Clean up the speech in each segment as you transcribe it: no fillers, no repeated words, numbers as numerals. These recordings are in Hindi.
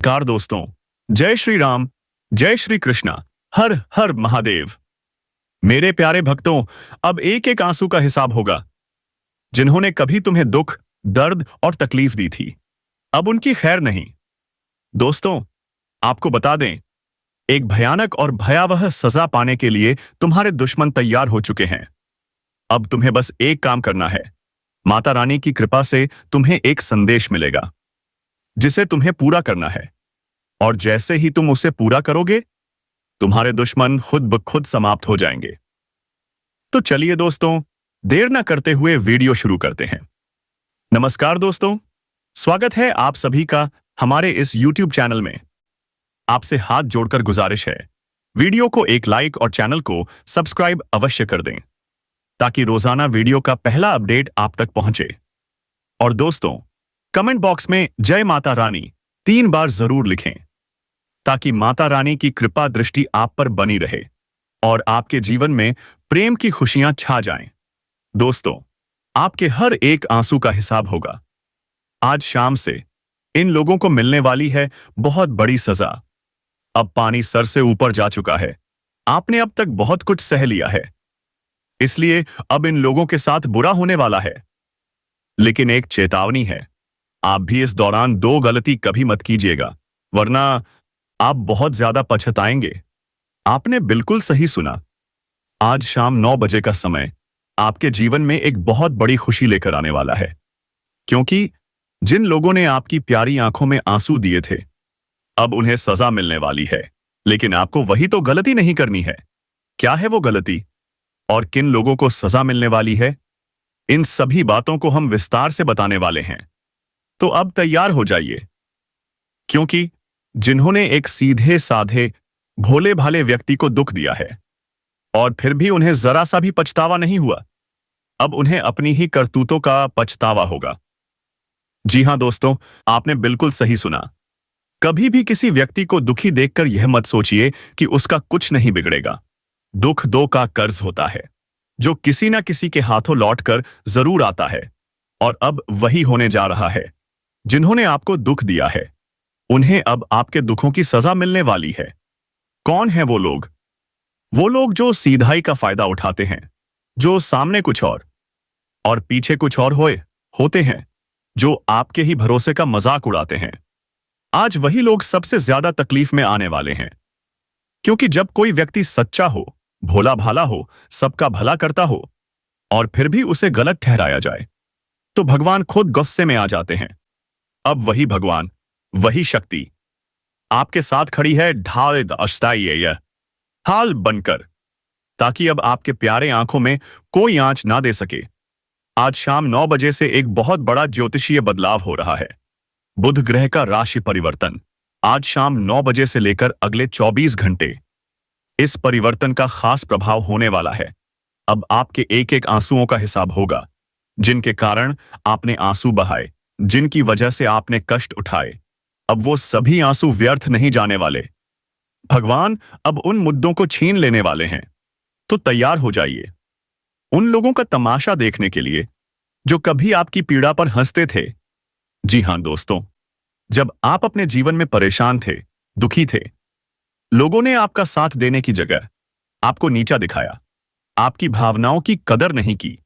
नमस्कार दोस्तों। जय श्री राम, जय श्री कृष्णा, हर हर महादेव। मेरे प्यारे भक्तों, अब एक एक आंसू का हिसाब होगा। जिन्होंने कभी तुम्हें दुख, दर्द और तकलीफ दी थी, अब उनकी खैर नहीं। दोस्तों, आपको बता दें, एक भयानक और भयावह सजा पाने के लिए तुम्हारे दुश्मन तैयार हो चुके हैं। अब तुम्हें बस एक काम करना है। माता रानी की कृपा से तुम्हें एक संदेश मिलेगा, जिसे तुम्हें पूरा करना है। और जैसे ही तुम उसे पूरा करोगे, तुम्हारे दुश्मन खुद ब खुद समाप्त हो जाएंगे। तो चलिए दोस्तों, देर न करते हुए वीडियो शुरू करते हैं। नमस्कार दोस्तों, स्वागत है आप सभी का हमारे इस YouTube चैनल में। आपसे हाथ जोड़कर गुजारिश है, वीडियो को एक लाइक और चैनल को सब्सक्राइब अवश्य कर दें, ताकि रोजाना वीडियो का पहला अपडेट आप तक पहुंचे। और दोस्तों, कमेंट बॉक्स में जय माता रानी 3 बार जरूर लिखें, ताकि माता रानी की कृपा दृष्टि आप पर बनी रहे और आपके जीवन में प्रेम की खुशियां छा जाएं। दोस्तों, आपके हर एक आंसू का हिसाब होगा। आज शाम से इन लोगों को मिलने वाली है बहुत बड़ी सजा। अब पानी सर से ऊपर जा चुका है। आपने अब तक बहुत कुछ सह लिया है, इसलिए अब इन लोगों के साथ बुरा होने वाला है। लेकिन एक चेतावनी है, आप भी इस दौरान 2 गलती कभी मत कीजिएगा, वरना आप बहुत ज्यादा पछताएंगे। आपने बिल्कुल सही सुना। आज शाम 9 बजे का समय आपके जीवन में एक बहुत बड़ी खुशी लेकर आने वाला है, क्योंकि जिन लोगों ने आपकी प्यारी आंखों में आंसू दिए थे, अब उन्हें सजा मिलने वाली है। लेकिन आपको वही तो गलती नहीं करनी है। क्या है वो गलती और किन लोगों को सजा मिलने वाली है, इन सभी बातों को हम विस्तार से बताने वाले हैं। तो अब तैयार हो जाइए, क्योंकि जिन्होंने एक सीधे साधे भोले भाले व्यक्ति को दुख दिया है और फिर भी उन्हें जरा सा भी पछतावा नहीं हुआ, अब उन्हें अपनी ही करतूतों का पछतावा होगा। जी हां दोस्तों, आपने बिल्कुल सही सुना। कभी भी किसी व्यक्ति को दुखी देखकर यह मत सोचिए कि उसका कुछ नहीं बिगड़ेगा। दुख 2 का कर्ज होता है, जो किसी ना किसी के हाथों लौटकर जरूर आता है। और अब वही होने जा रहा है। जिन्होंने आपको दुख दिया है, उन्हें अब आपके दुखों की सजा मिलने वाली है। कौन है वो लोग? वो लोग जो सीधाई का फायदा उठाते हैं, जो सामने कुछ और पीछे कुछ और होते हैं, जो आपके ही भरोसे का मजाक उड़ाते हैं। आज वही लोग सबसे ज्यादा तकलीफ में आने वाले हैं, क्योंकि जब कोई व्यक्ति सच्चा हो, भोला भाला हो, सबका भला करता हो और फिर भी उसे गलत ठहराया जाए, तो भगवान खुद गुस्से में आ जाते हैं। अब वही भगवान, वही शक्ति आपके साथ खड़ी है ढाल अस्थाई हाल बनकर, ताकि अब आपके प्यारे आंखों में कोई आंच ना दे सके। आज शाम 9 बजे से एक बहुत बड़ा ज्योतिषीय बदलाव हो रहा है। बुध ग्रह का राशि परिवर्तन आज शाम 9 बजे से लेकर अगले 24 घंटे इस परिवर्तन का खास प्रभाव होने वाला है। अब आपके एक एक आंसुओं का हिसाब होगा, जिनके कारण आपने आंसू बहाए, जिनकी वजह से आपने कष्ट उठाए। अब वो सभी आंसू व्यर्थ नहीं जाने वाले। भगवान अब उन मुद्दों को छीन लेने वाले हैं। तो तैयार हो जाइए उन लोगों का तमाशा देखने के लिए, जो कभी आपकी पीड़ा पर हंसते थे। जी हां दोस्तों, जब आप अपने जीवन में परेशान थे, दुखी थे, लोगों ने आपका साथ देने की जगह आपको नीचा दिखाया, आपकी भावनाओं की कदर नहीं की।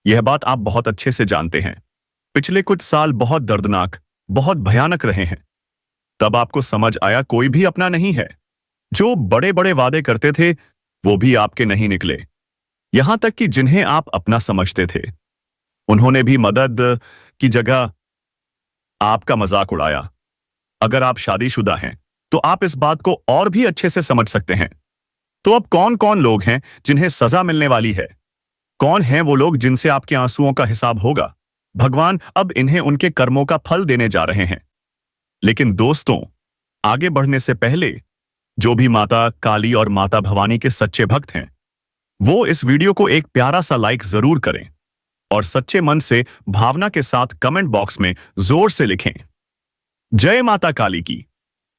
यह बात आप बहुत अच्छे से जानते हैं। पिछले कुछ साल बहुत दर्दनाक, बहुत भयानक रहे हैं। तब आपको समझ आया कोई भी अपना नहीं है। जो बड़े बड़े वादे करते थे, वो भी आपके नहीं निकले। यहां तक कि जिन्हें आप अपना समझते थे, उन्होंने भी मदद की जगह आपका मजाक उड़ाया। अगर आप शादीशुदा हैं, तो आप इस बात को और भी अच्छे से समझ सकते हैं। तो अब कौन कौन लोग हैं जिन्हें सजा मिलने वाली है? कौन हैं वो लोग जिनसे आपके आंसुओं का हिसाब होगा? भगवान अब इन्हें उनके कर्मों का फल देने जा रहे हैं। लेकिन दोस्तों, आगे बढ़ने से पहले जो भी माता काली और माता भवानी के सच्चे भक्त हैं, वो इस वीडियो को एक प्यारा सा लाइक जरूर करें और सच्चे मन से भावना के साथ कमेंट बॉक्स में जोर से लिखें, जय माता काली की,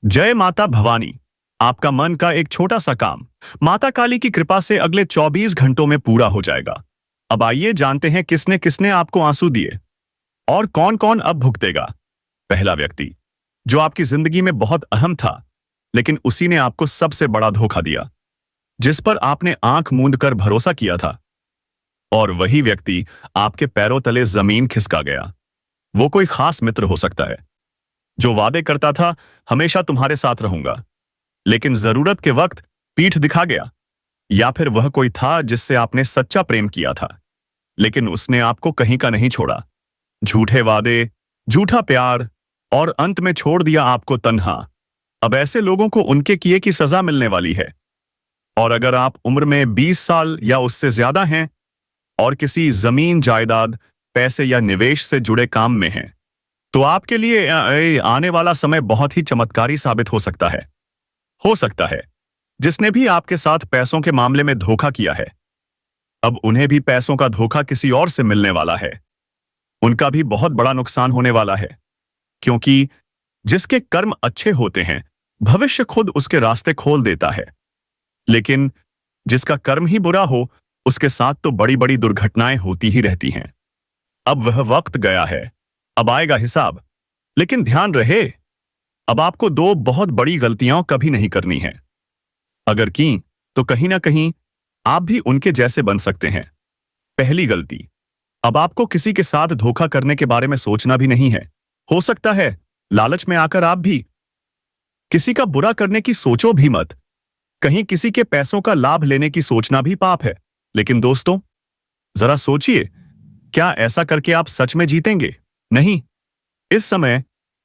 जय माता भवानी। आपका मन का एक छोटा सा काम माता काली की कृपा से अगले 24 घंटों में पूरा हो जाएगा। अब आइए जानते हैं किसने किसने आपको आंसू दिए और कौन कौन अब भुगतेगा। पहला व्यक्ति, जो आपकी जिंदगी में बहुत अहम था, लेकिन उसी ने आपको सबसे बड़ा धोखा दिया, जिस पर आपने आंख मूंद कर भरोसा किया था। और वही व्यक्ति आपके पैरों तले जमीन खिसका गया। वो कोई खास मित्र हो सकता है, जो वादे करता था हमेशा तुम्हारे साथ रहूंगा, लेकिन जरूरत के वक्त पीठ दिखा गया। या फिर वह कोई था जिससे आपने सच्चा प्रेम किया था, लेकिन उसने आपको कहीं का नहीं छोड़ा। झूठे वादे, झूठा प्यार, और अंत में छोड़ दिया आपको तन्हा। अब ऐसे लोगों को उनके किए की सजा मिलने वाली है। और अगर आप उम्र में 20 साल या उससे ज्यादा हैं और किसी जमीन, जायदाद, पैसे या निवेश से जुड़े काम में हैं, तो आपके लिए आने वाला समय बहुत ही चमत्कारी साबित हो सकता है। जिसने भी आपके साथ पैसों के मामले में धोखा किया है, अब उन्हें भी पैसों का धोखा किसी और से मिलने वाला है। उनका भी बहुत बड़ा नुकसान होने वाला है, क्योंकि जिसके कर्म अच्छे होते हैं, भविष्य खुद उसके रास्ते खोल देता है। लेकिन जिसका कर्म ही बुरा हो, उसके साथ तो बड़ी बड़ी दुर्घटनाएं होती ही रहती हैं। अब वह वक्त गया है, अब आएगा हिसाब। लेकिन ध्यान रहे, अब आपको दो बहुत बड़ी गलतियां कभी नहीं करनी है। अगर की तो कहीं ना कहीं आप भी उनके जैसे बन सकते हैं। पहली गलती, अब आपको किसी के साथ धोखा करने के बारे में सोचना भी नहीं है। हो सकता है लालच में आकर आप भी किसी का बुरा करने की सोचो भी मत। कहीं किसी के पैसों का लाभ लेने की सोचना भी पाप है। लेकिन दोस्तों, जरा सोचिए, क्या ऐसा करके आप सच में जीतेंगे? नहीं। इस समय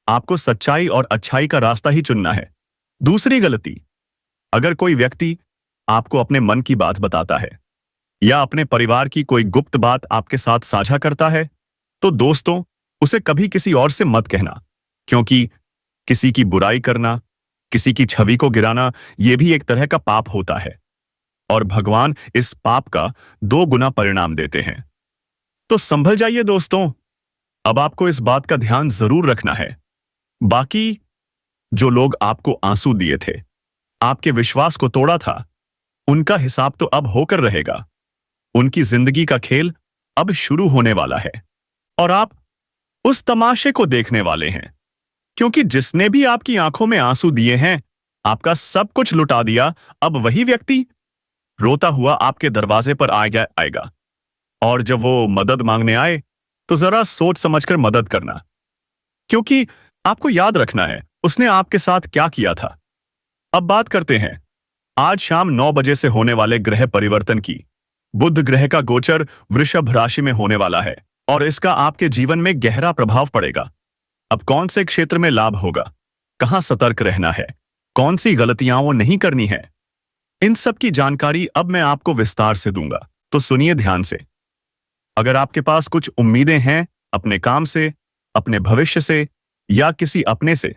आपको सच्चाई और अच्छाई का रास्ता ही चुनना है। दूसरी गलती, अगर कोई व्यक्ति आपको अपने मन की बात बताता है या अपने परिवार की कोई गुप्त बात आपके साथ साझा करता है, तो दोस्तों, उसे कभी किसी और से मत कहना, क्योंकि किसी की बुराई करना, किसी की छवि को गिराना, यह भी एक तरह का पाप होता है, और भगवान इस पाप का 2 गुना परिणाम देते हैं। तो संभल जाइए दोस्तों, अब आपको इस बात का ध्यान जरूर रखना है। बाकी जो लोग आपको आंसू दिए थे, आपके विश्वास को तोड़ा था, उनका हिसाब तो अब होकर रहेगा। उनकी जिंदगी का खेल अब शुरू होने वाला है, और आप उस तमाशे को देखने वाले हैं, क्योंकि जिसने भी आपकी आंखों में आंसू दिए हैं, आपका सब कुछ लुटा दिया, अब वही व्यक्ति रोता हुआ आपके दरवाजे पर आएगा। और जब वो मदद मांगने आए, तो जरा सोच समझकर मदद करना, क्योंकि आपको याद रखना है उसने आपके साथ क्या किया था। अब बात करते हैं आज शाम 9 बजे से होने वाले ग्रह परिवर्तन की। बुध ग्रह का गोचर वृषभ राशि में होने वाला है, और इसका आपके जीवन में गहरा प्रभाव पड़ेगा। अब कौन से क्षेत्र में लाभ होगा, कहां सतर्क रहना है, कौन सी गलतियां वो नहीं करनी है, इन सब की जानकारी अब मैं आपको विस्तार से दूंगा, तो सुनिए ध्यान से। अगर आपके पास कुछ उम्मीदें हैं अपने काम से, अपने भविष्य से, या किसी अपने से,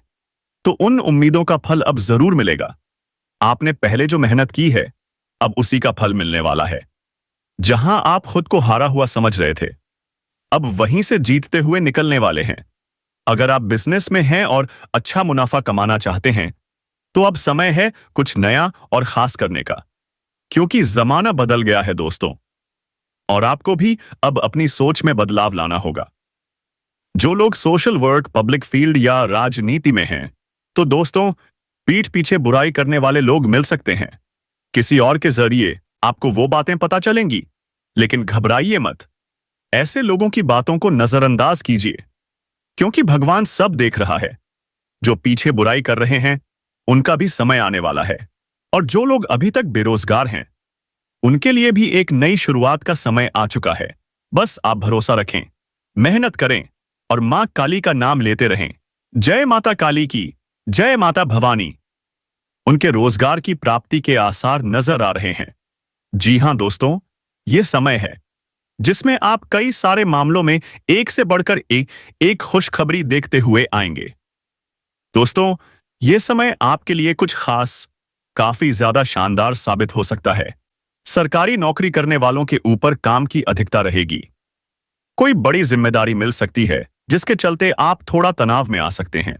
तो उन उम्मीदों का फल अब जरूर मिलेगा। आपने पहले जो मेहनत की है, अब उसी का फल मिलने वाला है। जहां आप खुद को हारा हुआ समझ रहे थे, अब वहीं से जीतते हुए निकलने वाले हैं। अगर आप बिजनेस में हैं और अच्छा मुनाफा कमाना चाहते हैं, तो अब समय है कुछ नया और खास करने का, क्योंकि जमाना बदल गया है दोस्तों, और आपको भी अब अपनी सोच में बदलाव लाना होगा। जो लोग सोशल वर्क, पब्लिक फील्ड या राजनीति में हैं, तो दोस्तों, पीठ पीछे बुराई करने वाले लोग मिल सकते हैं। किसी और के जरिए आपको वो बातें पता चलेंगी, लेकिन घबराइए मत। ऐसे लोगों की बातों को नजरअंदाज कीजिए, क्योंकि भगवान सब देख रहा है। जो पीछे बुराई कर रहे हैं, उनका भी समय आने वाला है, और जो लोग अभी तक बेरोजगार हैं, उनके लिए भी एक नई शुरुआत का समय आ चुका है। बस आप भरोसा रखें, मेहनत करें, और मां काली का नाम लेते रहें। जय माता काली की, जय माता भवानी। उनके रोजगार की प्राप्ति के आसार नजर आ रहे हैं। जी हां दोस्तों, यह समय है जिसमें आप कई सारे मामलों में एक से बढ़कर एक खुशखबरी देखते हुए आएंगे। दोस्तों, यह समय आपके लिए कुछ खास, काफी ज्यादा शानदार साबित हो सकता है। सरकारी नौकरी करने वालों के ऊपर काम की अधिकता रहेगी। कोई बड़ी जिम्मेदारी मिल सकती है, जिसके चलते आप थोड़ा तनाव में आ सकते हैं।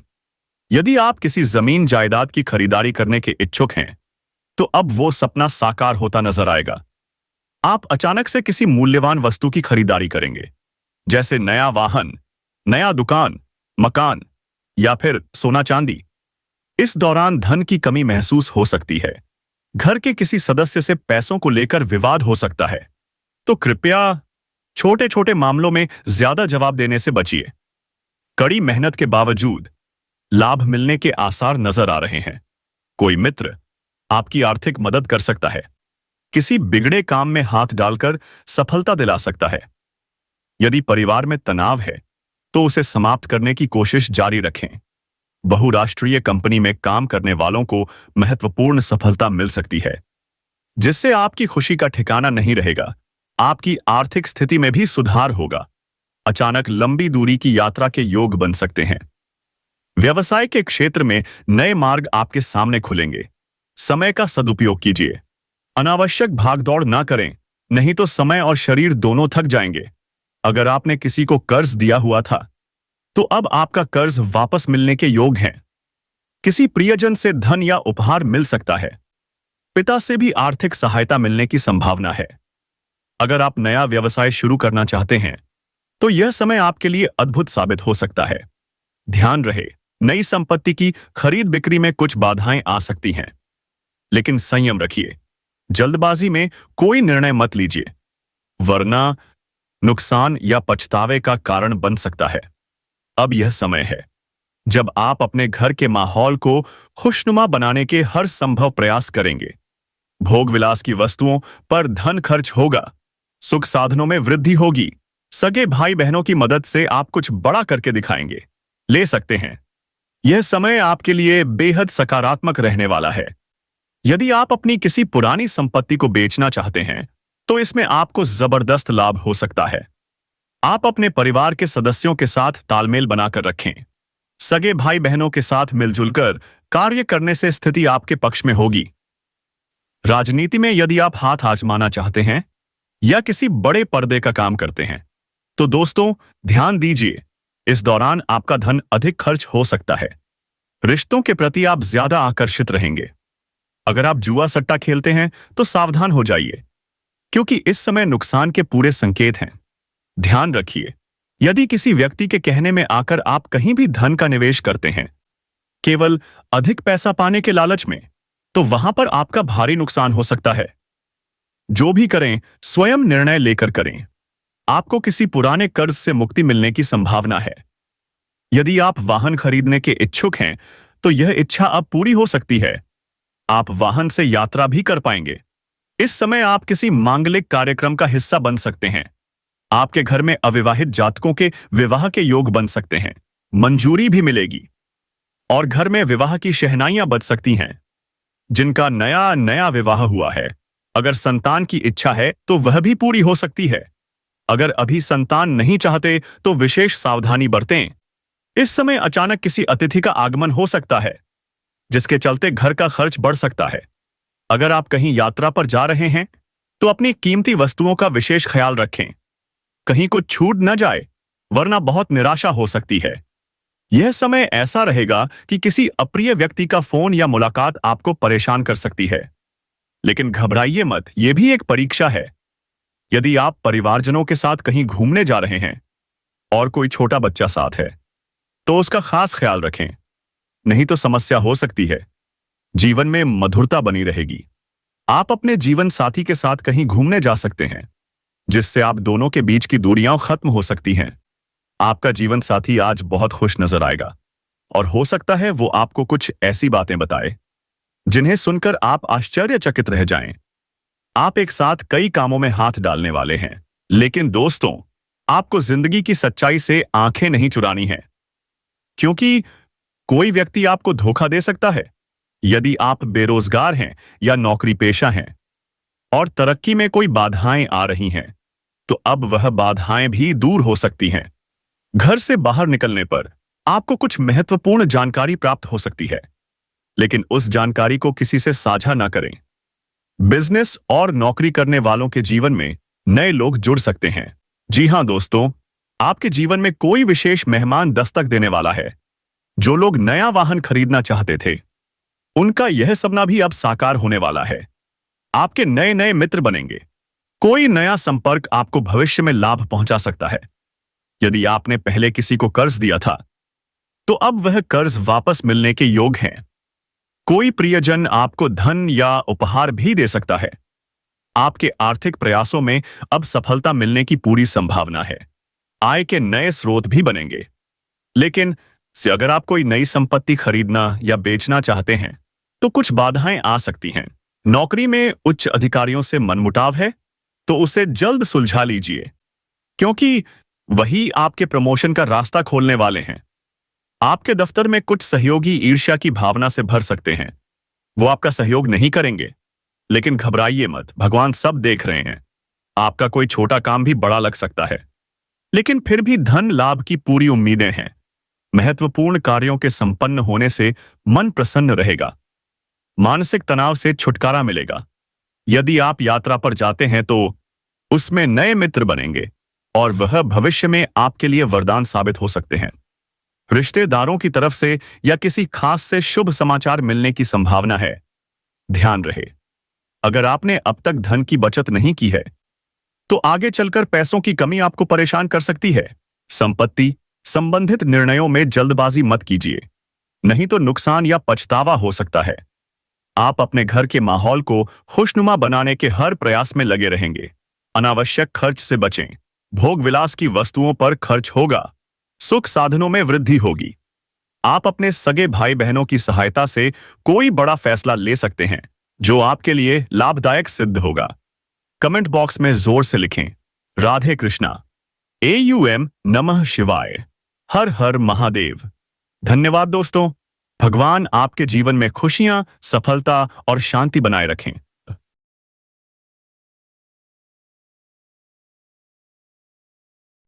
यदि आप किसी जमीन, जायदाद की खरीदारी करने के इच्छुक हैं, तो अब वो सपना साकार होता नजर आएगा। आप अचानक से किसी मूल्यवान वस्तु की खरीदारी करेंगे, जैसे नया वाहन, नया दुकान, मकान, या फिर सोना चांदी। इस दौरान धन की कमी महसूस हो सकती है। घर के किसी सदस्य से पैसों को लेकर विवाद हो सकता है, तो कृपया छोटे छोटे मामलों में ज्यादा जवाब देने से बचिए। कड़ी मेहनत के बावजूद लाभ मिलने के आसार नजर आ रहे हैं। कोई मित्र आपकी आर्थिक मदद कर सकता है, किसी बिगड़े काम में हाथ डालकर सफलता दिला सकता है। यदि परिवार में तनाव है तो उसे समाप्त करने की कोशिश जारी रखें। बहुराष्ट्रीय कंपनी में काम करने वालों को महत्वपूर्ण सफलता मिल सकती है, जिससे आपकी खुशी का ठिकाना नहीं रहेगा। आपकी आर्थिक स्थिति में भी सुधार होगा। अचानक लंबी दूरी की यात्रा के योग बन सकते हैं। व्यवसाय के क्षेत्र में नए मार्ग आपके सामने खुलेंगे। समय का सदुपयोग कीजिए। अनावश्यक भागदौड़ ना करें, नहीं तो समय और शरीर दोनों थक जाएंगे। अगर आपने किसी को कर्ज दिया हुआ था, तो अब आपका कर्ज वापस मिलने के योग हैं। किसी प्रियजन से धन या उपहार मिल सकता है। पिता से भी आर्थिक सहायता मिलने की संभावना है। अगर आप नया व्यवसाय शुरू करना चाहते हैं, तो यह समय आपके लिए अद्भुत साबित हो सकता है। ध्यान रहे, नई संपत्ति की खरीद बिक्री में कुछ बाधाएं आ सकती हैं, लेकिन संयम रखिए। जल्दबाजी में कोई निर्णय मत लीजिए, वरना नुकसान या पछतावे का कारण बन सकता है। अब यह समय है जब आप अपने घर के माहौल को खुशनुमा बनाने के हर संभव प्रयास करेंगे। भोग विलास की वस्तुओं पर धन खर्च होगा, सुख साधनों में वृद्धि होगी। सगे भाई बहनों की मदद से आप कुछ बड़ा करके दिखाएंगे, ले सकते हैं। यह समय आपके लिए बेहद सकारात्मक रहने वाला है। यदि आप अपनी किसी पुरानी संपत्ति को बेचना चाहते हैं, तो इसमें आपको जबरदस्त लाभ हो सकता है। आप अपने परिवार के सदस्यों के साथ तालमेल बनाकर रखें। सगे भाई बहनों के साथ मिलजुल कर कार्य करने से स्थिति आपके पक्ष में होगी। राजनीति में यदि आप हाथ आजमाना चाहते हैं या किसी बड़े पर्दे का काम करते हैं, तो दोस्तों ध्यान दीजिए, इस दौरान आपका धन अधिक खर्च हो सकता है। रिश्तों के प्रति आप ज्यादा आकर्षित रहेंगे। अगर आप जुआ सट्टा खेलते हैं तो सावधान हो जाइए, क्योंकि इस समय नुकसान के पूरे संकेत हैं। ध्यान रखिए, यदि किसी व्यक्ति के कहने में आकर आप कहीं भी धन का निवेश करते हैं केवल अधिक पैसा पाने के लालच में, तो वहां पर आपका भारी नुकसान हो सकता है। जो भी करें स्वयं निर्णय लेकर करें। आपको किसी पुराने कर्ज से मुक्ति मिलने की संभावना है। यदि आप वाहन खरीदने के इच्छुक हैं, तो यह इच्छा अब पूरी हो सकती है। आप वाहन से यात्रा भी कर पाएंगे। इस समय आप किसी मांगलिक कार्यक्रम का हिस्सा बन सकते हैं। आपके घर में अविवाहित जातकों के विवाह के योग बन सकते हैं, मंजूरी भी मिलेगी और घर में विवाह की शहनाइयां बज सकती हैं। जिनका नया नया विवाह हुआ है, अगर संतान की इच्छा है तो वह भी पूरी हो सकती है। अगर अभी संतान नहीं चाहते तो विशेष सावधानी बरतें। इस समय अचानक किसी अतिथि का आगमन हो सकता है, जिसके चलते घर का खर्च बढ़ सकता है। अगर आप कहीं यात्रा पर जा रहे हैं, तो अपनी कीमती वस्तुओं का विशेष ख्याल रखें। कहीं कुछ छूट न जाए, वरना बहुत निराशा हो सकती है। यह समय ऐसा रहेगा कि किसी अप्रिय व्यक्ति का फोन या मुलाकात आपको परेशान कर सकती है। लेकिन घबराइए मत, यह भी एक परीक्षा है। यदि आप परिवारजनों के साथ कहीं घूमने जा रहे हैं और कोई छोटा बच्चा साथ है, तो उसका खास ख्याल रखें, नहीं तो समस्या हो सकती है। जीवन में मधुरता बनी रहेगी। आप अपने जीवन साथी के साथ कहीं घूमने जा सकते हैं, जिससे आप दोनों के बीच की दूरियां खत्म हो सकती हैं। आपका जीवन साथी आज बहुत खुश नजर आएगा और हो सकता है वो आपको कुछ ऐसी बातें बताए जिन्हें सुनकर आप आश्चर्यचकित रह जाएं। आप एक साथ कई कामों में हाथ डालने वाले हैं, लेकिन दोस्तों, आपको जिंदगी की सच्चाई से आंखें नहीं चुरानी है, क्योंकि कोई व्यक्ति आपको धोखा दे सकता है। यदि आप बेरोजगार हैं या नौकरी पेशा हैं और तरक्की में कोई बाधाएं आ रही हैं, तो अब वह बाधाएं भी दूर हो सकती हैं। घर से बाहर निकलने पर आपको कुछ महत्वपूर्ण जानकारी प्राप्त हो सकती है, लेकिन उस जानकारी को किसी से साझा ना करें। बिजनेस और नौकरी करने वालों के जीवन में नए लोग जुड़ सकते हैं। जी हां दोस्तों, आपके जीवन में कोई विशेष मेहमान दस्तक देने वाला है। जो लोग नया वाहन खरीदना चाहते थे, उनका यह सपना भी अब साकार होने वाला है। आपके नए नए मित्र बनेंगे। कोई नया संपर्क आपको भविष्य में लाभ पहुंचा सकता है। यदि आपने पहले किसी को कर्ज दिया था, तो अब वह कर्ज वापस मिलने के योग हैं। कोई प्रियजन आपको धन या उपहार भी दे सकता है। आपके आर्थिक प्रयासों में अब सफलता मिलने की पूरी संभावना है। आय के नए स्रोत भी बनेंगे। लेकिन से अगर आप कोई नई संपत्ति खरीदना या बेचना चाहते हैं, तो कुछ बाधाएं आ सकती हैं। नौकरी में उच्च अधिकारियों से मनमुटाव है, तो उसे जल्द सुलझा लीजिए, क्योंकि वही आपके प्रमोशन का रास्ता खोलने वाले हैं। आपके दफ्तर में कुछ सहयोगी ईर्ष्या की भावना से भर सकते हैं। वो आपका सहयोग नहीं करेंगे, लेकिन घबराइए मत, भगवान सब देख रहे हैं। आपका कोई छोटा काम भी बड़ा लग सकता है, लेकिन फिर भी धन लाभ की पूरी उम्मीदें हैं। महत्वपूर्ण कार्यों के संपन्न होने से मन प्रसन्न रहेगा। मानसिक तनाव से छुटकारा मिलेगा। यदि आप यात्रा पर जाते हैं तो उसमें नए मित्र बनेंगे और वह भविष्य में आपके लिए वरदान साबित हो सकते हैं। रिश्तेदारों की तरफ से या किसी खास से शुभ समाचार मिलने की संभावना है। ध्यान रहे, अगर आपने अब तक धन की बचत नहीं की है, तो आगे चलकर पैसों की कमी आपको परेशान कर सकती है। संपत्ति संबंधित निर्णयों में जल्दबाजी मत कीजिए, नहीं तो नुकसान या पछतावा हो सकता है। आप अपने घर के माहौल को खुशनुमा बनाने के हर प्रयास में लगे रहेंगे। अनावश्यक खर्च से बचें। भोग विलास की वस्तुओं पर खर्च होगा। सुख साधनों में वृद्धि होगी। आप अपने सगे भाई बहनों की सहायता से कोई बड़ा फैसला ले सकते हैं, जो आपके लिए लाभदायक सिद्ध होगा। कमेंट बॉक्स में जोर से लिखें, राधे कृष्णा। AUM नमः शिवाय। हर हर महादेव। धन्यवाद दोस्तों। भगवान आपके जीवन में खुशियां, सफलता और शांति बनाए रखें।